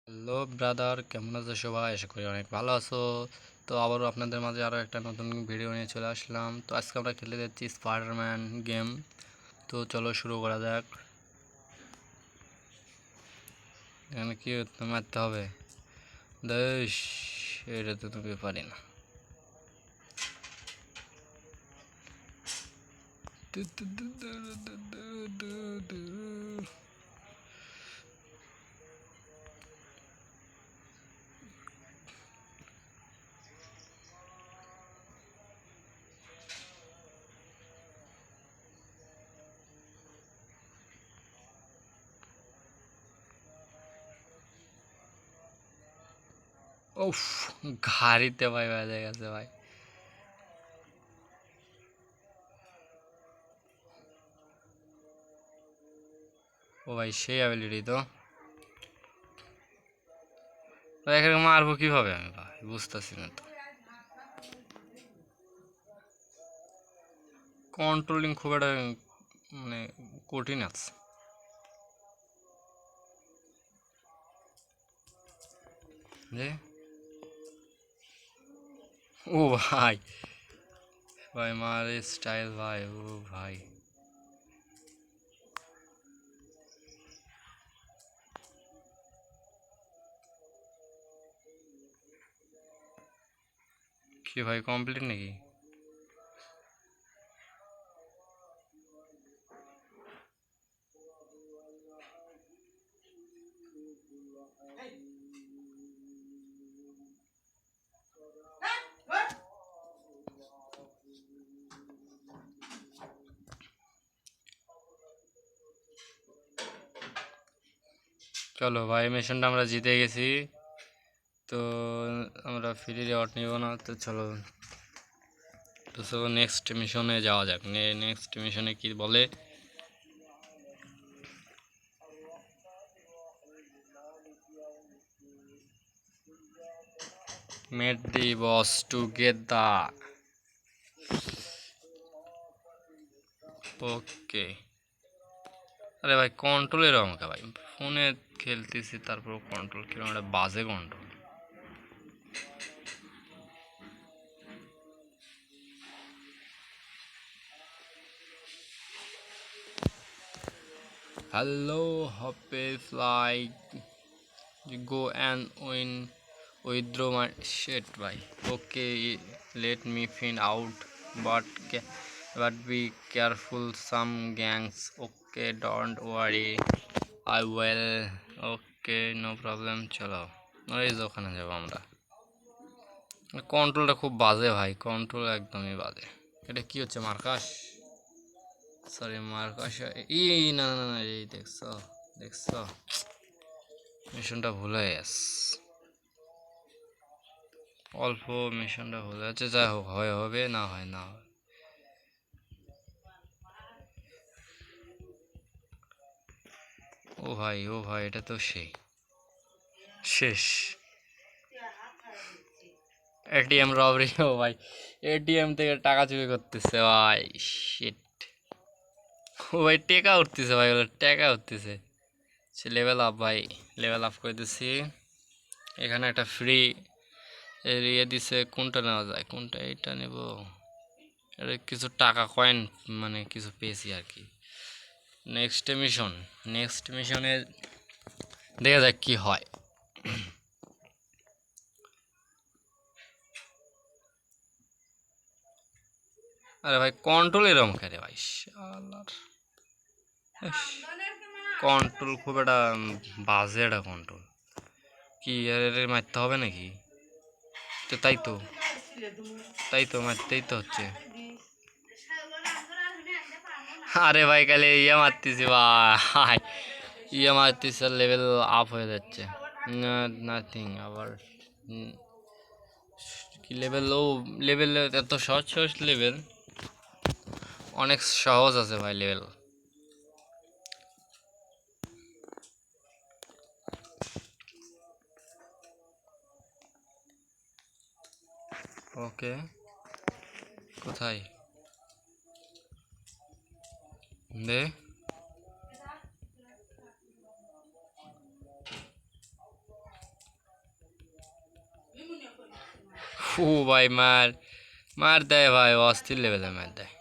Hello brother, কেমন আছো সবাই? আশা করি অনেক ভালো আছো। তো আবারও আপনাদের মাঝে আরও একটা নতুন ভিডিও নিয়ে চলে আসলাম। তো আজকে আমরা খেলে যাচ্ছি স্পাইডারম্যান গেম। তো চলো শুরু করা যাক। এখানে কি মারতে হবে? দেশ, এটা তো তুমি পারি না। উফ, গাড়িতে ভাই বাজে গেছে ভাই। ও ভাই, সেই অ্যাবিলিটি তো। এখানে মারবো কিভাবে আমি ভাই, বুঝতেছি না তো। কন্ট্রোলিং খুব একটা মানে কঠিন আছে। যে ও ভাই, ভাই মারে স্টাইল ভাই, ও ভাই। কি ভাই, কমপ্লিট নাকি? চলো ভাই, মিশনটা আমরা জিতে গেছি। তো আমরা ফ্রি রিওয়ার্ড নিব না, তো চলো। তো চলো নেক্সট মিশনে যাওয়া যাক। নেক্সট মিশনে কি বলে? মেট দি বস টু গেট দা। ওকে। আরে ভাই, কন্ট্রোলের আমাকে ভাই, ফোনে খেলতেছি তারপর কন্ট্রোল কিরকম একটা বাজে কন্ট্রোল। হ্যালো হপে fly, you go and withdraw my shit bhai. Okay, let me find out, but be careful, some gangs. Okay, don't worry, I will. Okay, no problem. চলো এই যে ওখানে যাবো আমরা। কন্ট্রোলটা খুব বাজে ভাই, কন্ট্রোল একদমই বাজে। এটা কি হচ্ছে, মার্কাস? Sorry Marcus. এই না না না, এই দেখছো দেখছো, মিশনটা ভুল হয়ে গেছে। অল্প মিশনটা ভুল যাচ্ছে, যাই হোক, হয় হবে, না হয় না হয়। ও ভাই, ও ভাই, এটা তো সেই শেষ। এটিএম রবারি, ও ভাই, এটিএম থেকে টাকা চুরি করতেছে ভাই, শিট। ও ভাই, টেকা উঠতেছে ভাই, বলে টেকা উঠতেছে। সে লেভেল আপ ভাই, লেভেল আপ করে দিচ্ছি। এখানে একটা ফ্রি এরিয়া দিছে, কোনটা নেওয়া যায়, কোনটা, এইটা নেব। এটা কিছু টাকা কয়েন মানে কিছু পেয়েছি আর কি। নেক্সট মিশন, নেক্সট মিশনে দেখা যাক কি হয়। আরে ভাই, কন্ট্রোল এরকম করে ভাই, শালার কন্ট্রোল খুব একটা বাজে একটা কন্ট্রোল। কি এর মারতে হবে নাকি? তো তাই তো, তাই তো মারতেই তো হচ্ছে। আরে ভাই, কালে ইয়ে মারতেছি ভাই, ইয়ে মারতেছি, লেভেল আপ হয়ে যাচ্ছে। নাথিং আবার। কি লেভেল লো, লেভেল এত সহজ সহজ লেভেল, অনেক সহজ আছে ভাই লেভেল। ওকে, কোথায় দে? ও ভাই মার মার দেয় ভাই, অস্থির লেভেলে মার দেয়।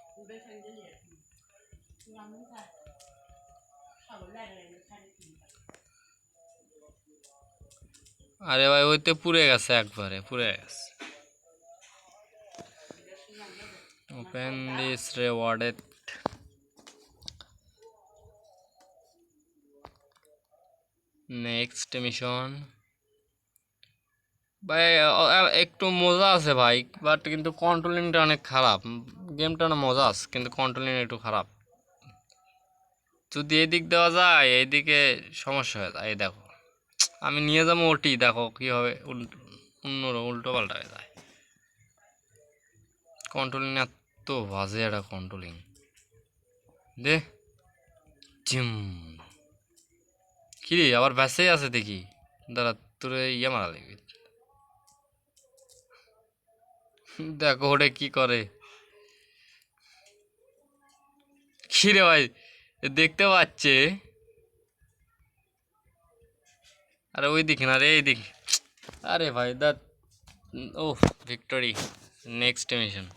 আরে ভাই ওই তো পুড়ে গেছে, একবারে পুড়ে গেছে। Open this rewarded. Next mission ভাই। একটু মজা আছে ভাই, বাট কিন্তু কন্ট্রোলিংটা অনেক খারাপ। গেমটা না মজা আছে, কিন্তু কন্ট্রোলিং একটু খারাপ। যদি এদিক দেওয়া যায় এইদিকে সমস্যা হয়ে যায়। এই দেখো আমি নিয়ে যাবো ওটি, দেখো কি হবে, উল্টো পাল্টা হয়ে যায়। কন্ট্রোলিং এত বাজে একটা কন্ট্রোলিং দে জিম। কিরে আবার ব্যাসেই আছে দেখি, দাঁড়া তোরে ইয়ে মারা লাগবে। দেখো ওটা কি করে। কিরে ভাই দেখতে পাচ্ছে, আরে ওই দিকে না রে, এই দিক। আরে ভাই দ্যাট, ও ভিক্টোরি। Next mission.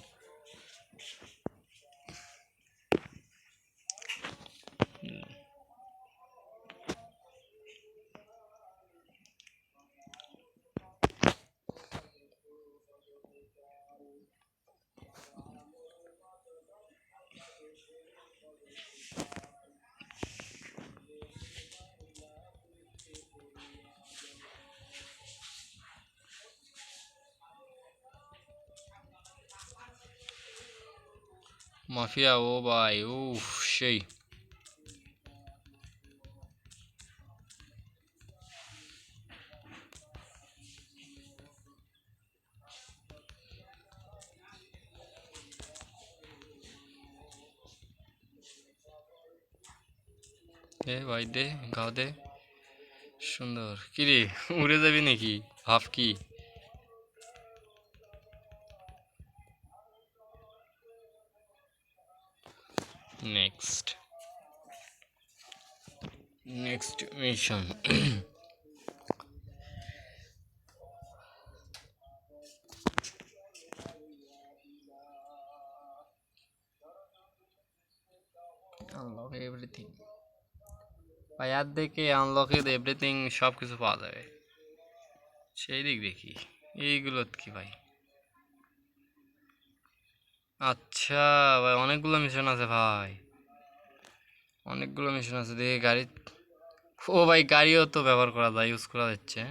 মাফিয়া, ও ভাই ও সেই। দে ভাই দে, গাও দে। সুন্দর। কিরে উড়ে যাবি নাকি, হাফ কি? Next next mission. Unlock everything ভাই, আর দেখে আনলক এভরিথিং সব কিছু পাওয়া যাবে। সেই দিক দেখি এইগুলো কি ভাই। আচ্ছা ভাই অনেকগুলো মিশন আছে ভাই, অনেকগুলো মিশন আছে। দেখি গাড়ি, ও ভাই গাড়িও তো ব্যবহার করা যায়, ইউজ করা যাচ্ছে।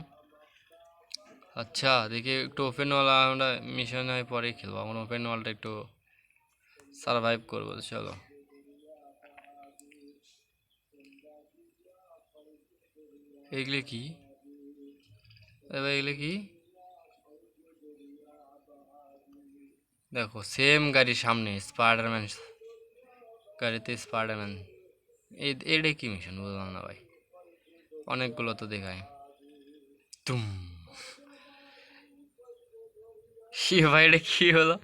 আচ্ছা দেখি একটু ওপেন ওয়াল, আমরা মিশন হয় পরেই খেলবো, আমরা ওপেন ওয়ালটা একটু সারভাইভ করবো। চলো এগুলো কি, ভাই এগুলো কি? দেখো সেম গাড়ি সামনে স্পাইডারম্যান, গাড়িতে স্পাইডারম্যান। এটা কি মিশন বুঝলাম না ভাই, অনেকগুলো তো দেখায়। তুম কি ভাই এটা কি হলো?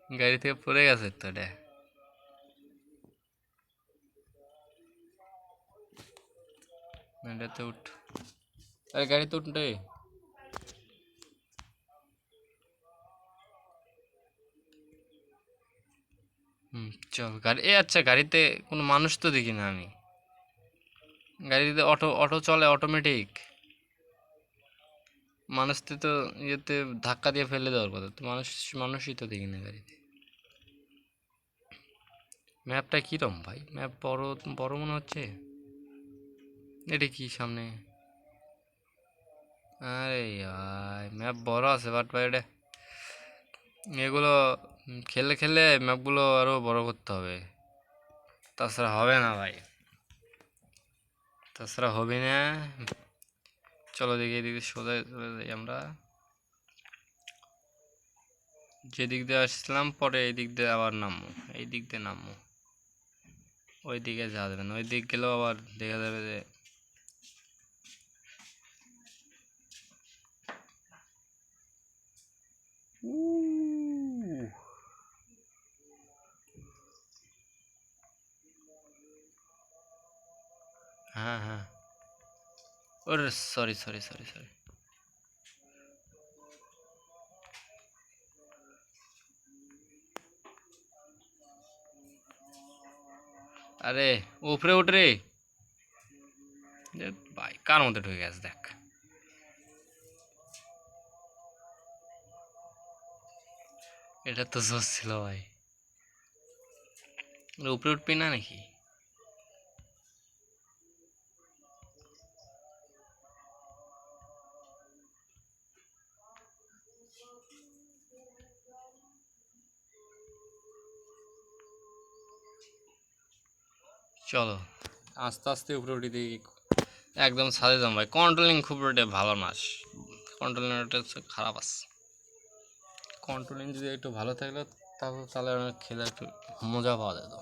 গাড়ি থেকে পড়ে গেছে তো এটা। এটাতে উঠ, আরে গাড়িতে উঠে। চল গাড়ি, এ আচ্ছা গাড়িতে কোনো মানুষ তো দেখি না আমি। গাড়িতে অটো অটো চলে অটোমেটিক, মানুষতে তো ইয়েতে ধাক্কা দিয়ে ফেলে দেওয়ার কথা তো, মানুষই তো দেখি না গাড়িতে। ম্যাপটা কীরকম ভাই, ম্যাপ বড় বড় মনে হচ্ছে। এটা কি সামনে, আরে ম্যাপ বড় আছে বাট ভাই এটা, এগুলো খেলে খেলে ম্যাপগুলো আরও বড় করতে হবে, তাছাড়া হবে না ভাই, তাছাড়া হবে না। চলো দেখি এদিকে সোজা চলে যাই আমরা, যেদিক দিয়ে আসছিলাম পরে এই দিক দিয়ে আবার নামবো, এই দিক দিয়ে নামবো। ওই দিকে যাওয়া যাবে না, ওই দিক গেলেও আবার দেখা যাবে যে হ্যাঁ হ্যাঁ, ওরে সরি সরি সরি সরি। আরে উপরে উঠ রে। ভাই কার মধ্যে ঢুকে গেছে দেখ। এটা তো জোস ছিল ভাই। উপরে উঠবি না নাকি? চলো আস্তে আস্তে উপরে উঠে দিই। একদম ছাদে যাম ভাই। কন্ট্রোলিং খুব একটা ভালো না, কন্ট্রোলিং হচ্ছে খারাপ আছে। কন্ট্রোলিং যদি একটু ভালো থাকলে তাহলে খেলে একটু মজা পাওয়া যেত।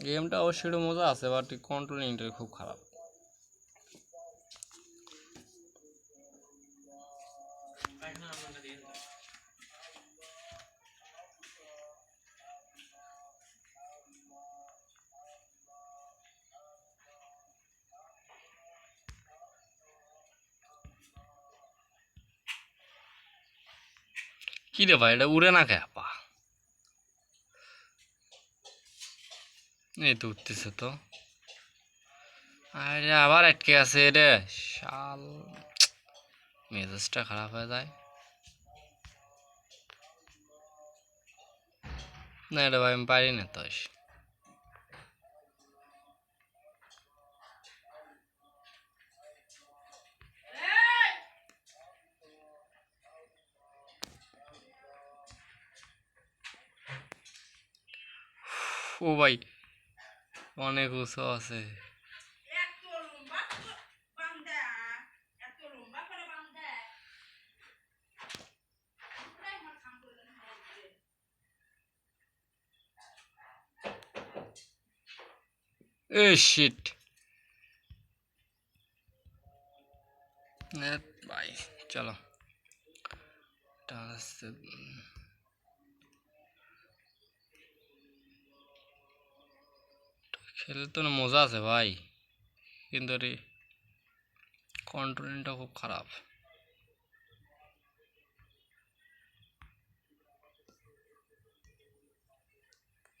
গেমটা অবশ্যই একটু মজা আছে, বাট কন্ট্রোলিংটা খুব খারাপ। কি রে ভাই, এটা উড়ে না কে পা? এই তো উঠতেছে তো। আরে আবার আটকে আছে রে শাল, মেজাজটা খারাপ হয়ে যায়। না এটা ভাই আমি পারি না তো। ও ভাই অনেক উঁচু আছে। এ শিট ভাই। চলো খেলতে তো মজা আছে ভাই, কিন্তু কন্ট্রোলিংটা খুব খারাপ।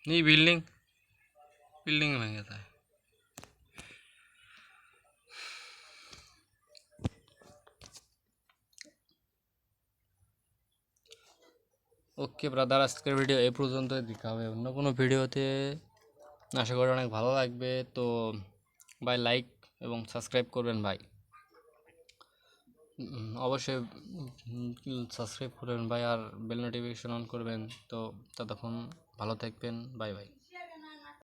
নি বিল্ডিং বিল্ডিং ভেঙে যায়। ওকে ব্রাদার, আজকের ভিডিও এই পর্যন্ত। দেখা হবে অন্য কোনো ভিডিওতে, আশা করি অনেক ভালো লাগবে। তো ভাই লাইক এবং সাবস্ক্রাইব করবেন ভাই, অবশ্যই সাবস্ক্রাইব করবেন ভাই, আর বেল নোটিফিকেশন অন করবেন। তো ততক্ষণ ভালো থাকবেন, বাই বাই।